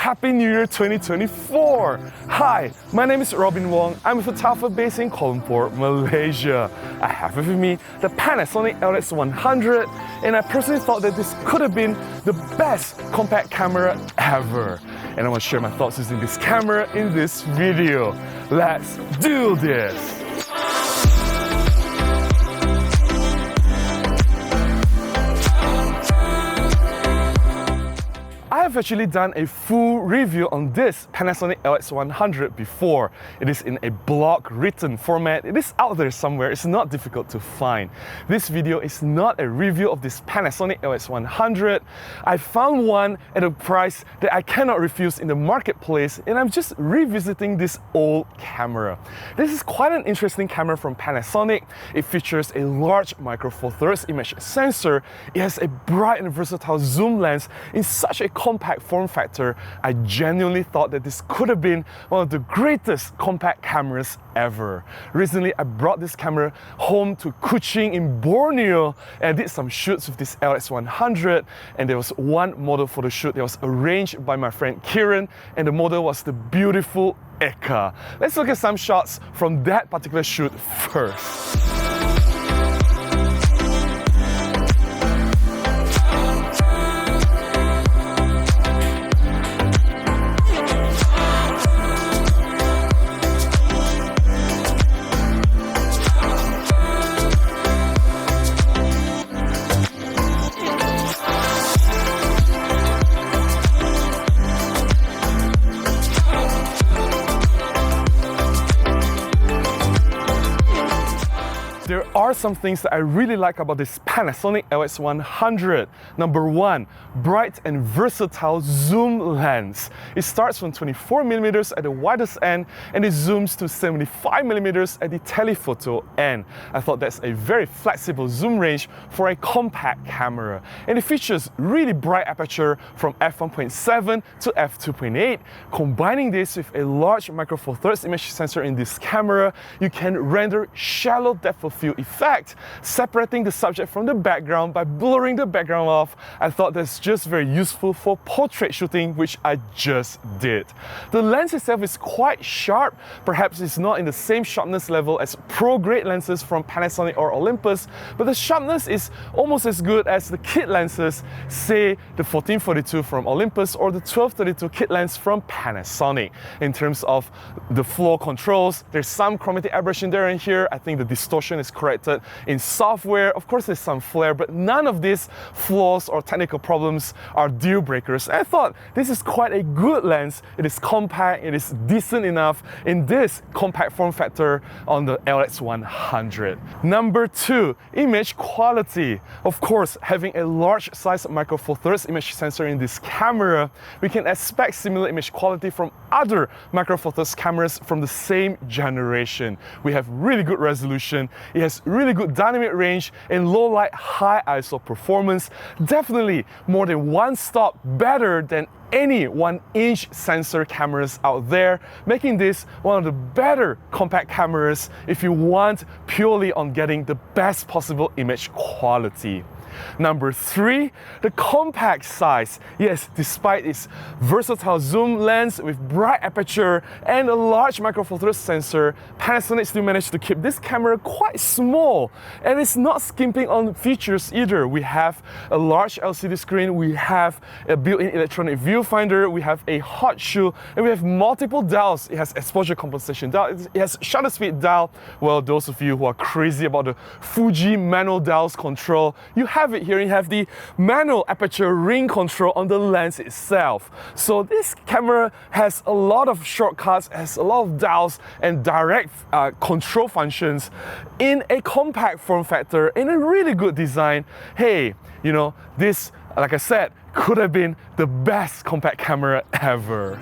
Happy New Year 2024! Hi, my name is Robin Wong. I'm a photographer based in Kuala Lumpur, Malaysia. I have with me the Panasonic LX100, and I personally thought that this could have been the best compact camera ever. And I want to share my thoughts using this camera in this video. Let's do this! I've actually done a full review on this Panasonic LX100 before. It is in a blog written format. It is out there somewhere. It's not difficult to find. This video is not a review of this Panasonic LX100. I found one at a price that I cannot refuse in the marketplace, and I'm just revisiting this old camera. This is quite an interesting camera from Panasonic. It features a large micro four thirds image sensor. It has a bright and versatile zoom lens in such a compact form factor. I genuinely thought that this could have been one of the greatest compact cameras ever. Recently, I brought this camera home to Kuching in Borneo and I did some shoots with this LX100, and there was one model for the shoot that was arranged by my friend Kieran, and the model was the beautiful Eka. Let's look at some shots from that particular shoot first. There are some things that I really like about this Panasonic LX100. Number one, bright and versatile zoom lens. It starts from 24mm at the widest end and it zooms to 75mm at the telephoto end. I thought that's a very flexible zoom range for a compact camera. And it features really bright aperture from f1.7 to f2.8. Combining this with a large micro four thirds image sensor in this camera, you can render shallow depth of field effect, separating the subject from the background by blurring the background off. I thought that's just very useful for portrait shooting, which I just did. The lens itself is quite sharp. Perhaps it's not in the same sharpness level as pro-grade lenses from Panasonic or Olympus, but the sharpness is almost as good as the kit lenses, say the 1442 from Olympus or the 1232 kit lens from Panasonic. In terms of the flow controls, there's some chromatic aberration there and here. I think the distortion is corrected in software. Of course, there's some flare, but none of these flaws or technical problems are deal breakers. I thought this is quite a good lens. It is compact, it is decent enough in this compact form factor on the LX100. Number two, image quality. Of course, having a large size micro four thirds image sensor in this camera, we can expect similar image quality from other micro four thirds cameras from the same generation. We have really good resolution. It has really good dynamic range and low light, high ISO performance. Definitely more than one stop better than any 1-inch sensor cameras out there, making this one of the better compact cameras if you want purely on getting the best possible image quality. Number three, the compact size. Yes, despite its versatile zoom lens with bright aperture and a large micro four thirds sensor, Panasonic still managed to keep this camera quite small, and it's not skimping on features either. We have a large LCD screen, we have a built-in electronic viewfinder, we have a hot shoe, and we have multiple dials. It has exposure compensation dial, it has shutter speed dial. Well, those of you who are crazy about the Fuji manual dials control, you have it here. You have the manual aperture ring control on the lens itself. So this camera has a lot of shortcuts, has a lot of dials and direct control functions in a compact form factor, in a really good design. Hey, you know, this, like I said, could have been the best compact camera ever.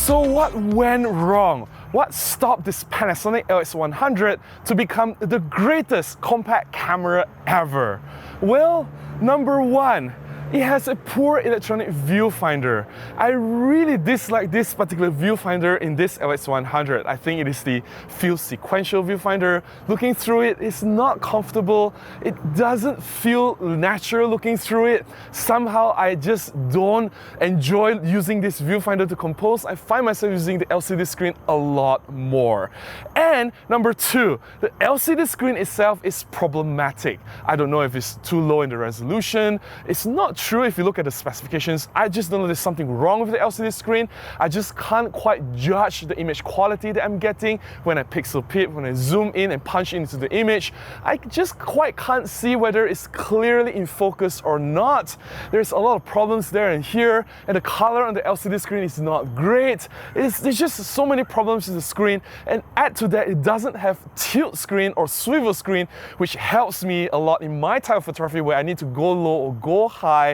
So what went wrong? What stopped this Panasonic LX100 to become the greatest compact camera ever? Well, number one, it has a poor electronic viewfinder. I really dislike this particular viewfinder in this LX100. I think it is the field sequential viewfinder. Looking through it is not comfortable. It doesn't feel natural looking through it. Somehow I just don't enjoy using this viewfinder to compose. I find myself using the LCD screen a lot more. And number two, the LCD screen itself is problematic. I don't know if it's too low in the resolution. It's not true if you look at the specifications. I just don't know there's something wrong with the LCD screen. I just can't quite judge the image quality that I'm getting when I pixel peep, when I zoom in and punch into the image. I just quite can't see whether it's clearly in focus or not. There's a lot of problems there and here, and the color on the LCD screen is not great. There's just so many problems in the screen, and add to that, it doesn't have tilt screen or swivel screen, which helps me a lot in my type of photography where I need to go low or go high.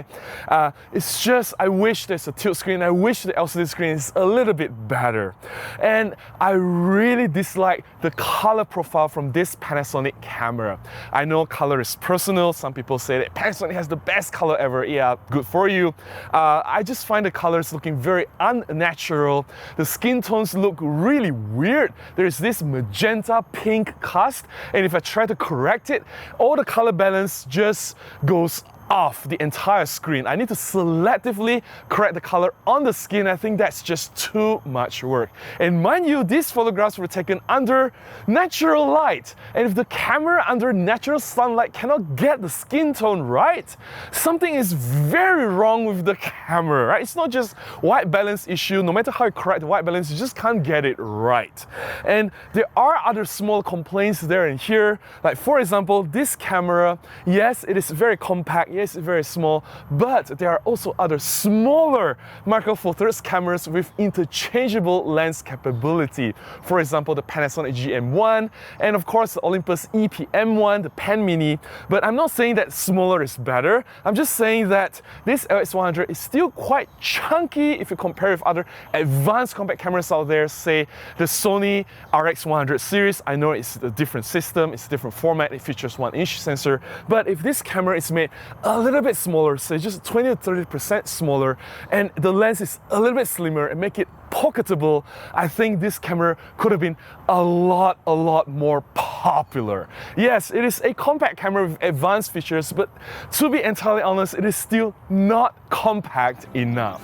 It's just, I wish there's a tilt screen. I wish the LCD screen is a little bit better. And I really dislike the color profile from this Panasonic camera. I know color is personal. Some people say that Panasonic has the best color ever. Yeah, good for you. I just find the colors looking very unnatural. The skin tones look really weird. There's this magenta pink cast, and if I try to correct it, all the color balance just goes off the entire screen. I need to selectively correct the color on the skin. I think that's just too much work. And mind you, these photographs were taken under natural light. And if the camera under natural sunlight cannot get the skin tone right, something is very wrong with the camera, right? It's not just white balance issue. No matter how you correct the white balance, you just can't get it right. And there are other small complaints there and here. Like for example, this camera, yes, it is very compact. Yes, it's very small, but there are also other smaller Micro Four Thirds cameras with interchangeable lens capability. For example, the Panasonic GM1, and of course the Olympus EPM1, the Pan Mini. But I'm not saying that smaller is better. I'm just saying that this LX100 is still quite chunky if you compare with other advanced compact cameras out there, say the Sony RX100 series. I know it's a different system, it's a different format, it features 1-inch sensor, but if this camera is made a little bit smaller, say just 20 to 30% smaller, and the lens is a little bit slimmer and make it pocketable, I think this camera could have been a lot more popular. Yes, it is a compact camera with advanced features, but to be entirely honest, it is still not compact enough.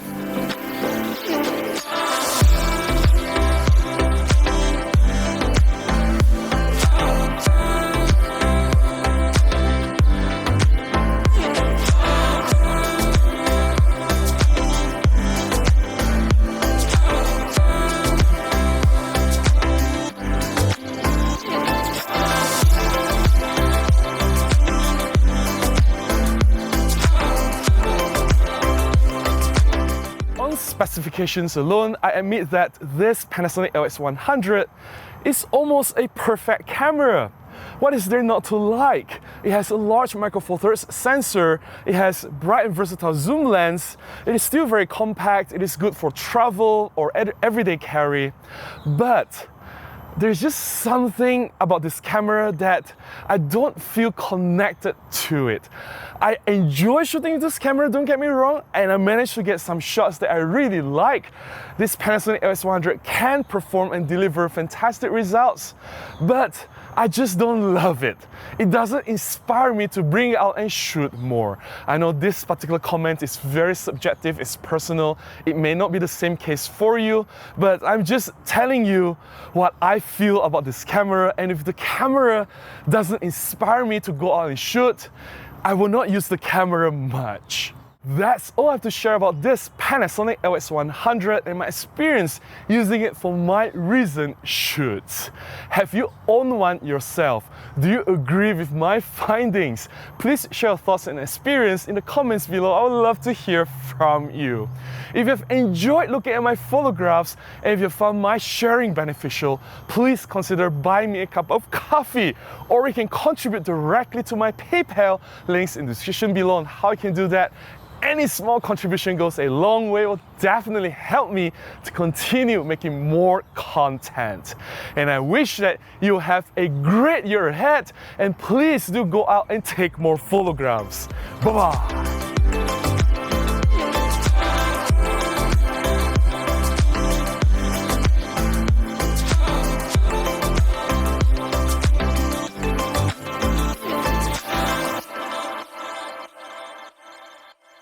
Specifications alone, I admit that this Panasonic LX100 is almost a perfect camera. What is there not to like? It has a large Micro Four Thirds sensor, it has bright and versatile zoom lens, it is still very compact, it is good for travel or everyday carry, but there's just something about this camera that I don't feel connected to it. I enjoy shooting with this camera, don't get me wrong, and I managed to get some shots that I really like. This Panasonic LX100 can perform and deliver fantastic results, but I just don't love it. It doesn't inspire me to bring it out and shoot more. I know this particular comment is very subjective, it's personal. It may not be the same case for you, but I'm just telling you what I feel about this camera, and if the camera doesn't inspire me to go out and shoot, I will not use the camera much. That's all I have to share about this Panasonic LX100 and my experience using it for my recent shoots. Have you owned one yourself? Do you agree with my findings? Please share your thoughts and experience in the comments below. I would love to hear from you. If you've enjoyed looking at my photographs and if you found my sharing beneficial, please consider buying me a cup of coffee, or you can contribute directly to my PayPal. Links in the description below on how you can do that. any small contribution goes a long way. It will definitely help me to continue making more content. And I wish that you have a great year ahead, and please do go out and take more photographs. Bye-bye.